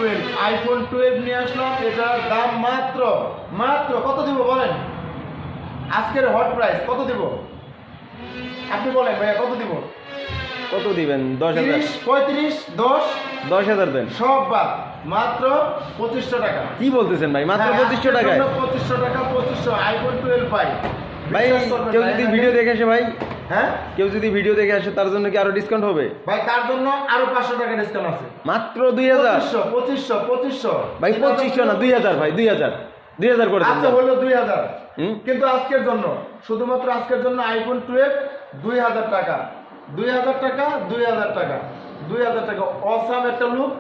12 iPhone 12 নিয়ে আসলাম। এটার দাম মাত্র মাত্র কত দিব বলেন? আজকের হট প্রাইস কত দিব আপনি বলেন ভাইয়া, কত দিব? কত দিবেন? 10,000, 35 10 10,000 দেন। সব বাদ, মাত্র 2500 টাকা। কি বলতেছেন ভাই? মাত্র 2500 টাকায়? 2500 টাকা, 2500 আইফোন 12 পাই ভাই কেউ যদি ভিডিও দেখে আসে ভাই, হ্যাঁ কেউ যদি ভিডিও দেখে আসে তার জন্য কি আরো ডিসকাউন্ট হবে? ভাই তার জন্য আরো 500 টাকা ডিসকাউন্ট আছে। মাত্র 2000? 2500 ভাই 2500 না, 2000 ভাই, 2000 করে দেন। আচ্ছা হলো 2000, হুম? কিন্তু আজকের জন্য, শুধুমাত্র আজকের জন্য আইফোন 12 2000 টাকা, 2000 টাকা, 2000 টাকা, 2000 টাকা। অসাম একটা লুক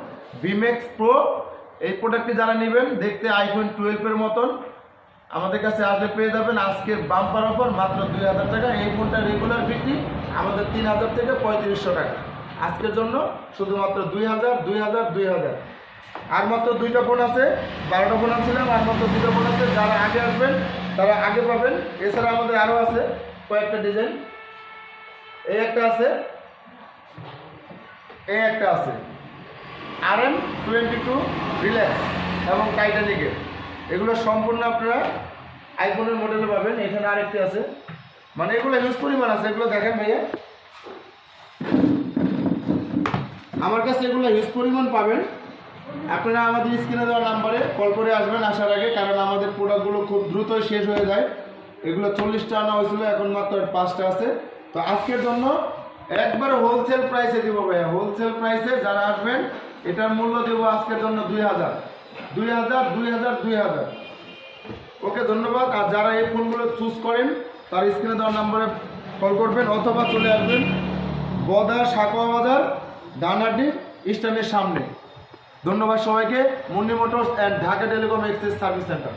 ভিমেক্স প্রো। এই প্রোডাক্টটি যারা নেবেন, দেখতে আইফোন 12 এর মতন, আমাদের কাছে আসলে পেয়ে যাবেন আজকে বাম্পার অফার মাত্র 2000 টাকা। এই ফোনটা রেগুলার বিক্রি আমাদের 3000 থেকে 3500 টাকা। আজকের জন্য শুধুমাত্র 2000 2000 2000। আর মাত্র 2টা ফোন আছে, 12টা ফোন আনছিলাম, আর মাত্র 2টা ফোন আছে। যারা আগে আসবেন তারা আগে পাবেন। এছাড়া আমাদের আরও আছে কয়েকটা ডিজাইন। এই একটা আছে, এই একটা আছে, RM22 রিল্যাক্স এবং টাইটানিকের। এগুলো সম্পূর্ণ আপনারা আইফোনের মডেলে পাবেন। এখানে আরেকটি আছে, মানে এগুলো হিউজ পরিমাণ আছে। এগুলো দেখেন ভাইয়া, আমার কাছে এগুলো হিউজ পরিমাণ পাবেন। আপনারা আমাদের স্ক্রিনে দেওয়া নাম্বারে কল করে আসবেন আসার আগে, কারণ আমাদের প্রোডাক্টগুলো খুব দ্রুতই শেষ হয়ে যায়। এগুলো 40টা আনা হয়েছিল, এখন মাত্র 5টা আছে। তো আজকের জন্য একবার হোলসেল প্রাইসে দিব ভাইয়া, হোলসেল প্রাইসে যারা আসবেন এটার মূল্য দেবো আজকের জন্য 2000 2000 2000 2000। ওকে, ধন্যবাদ। আর যারা এই ফোনগুলো চুজ করেন তার স্ক্রিনে দেওয়া নাম্বারে কল করবেন, অথবা চলে আসবেন বদা সাকোয়া বাজার ডানাটি স্ট্যান্ডের সামনে। ধন্যবাদ সবাইকে। Munni motors and Dhaka telecom exchange service centre.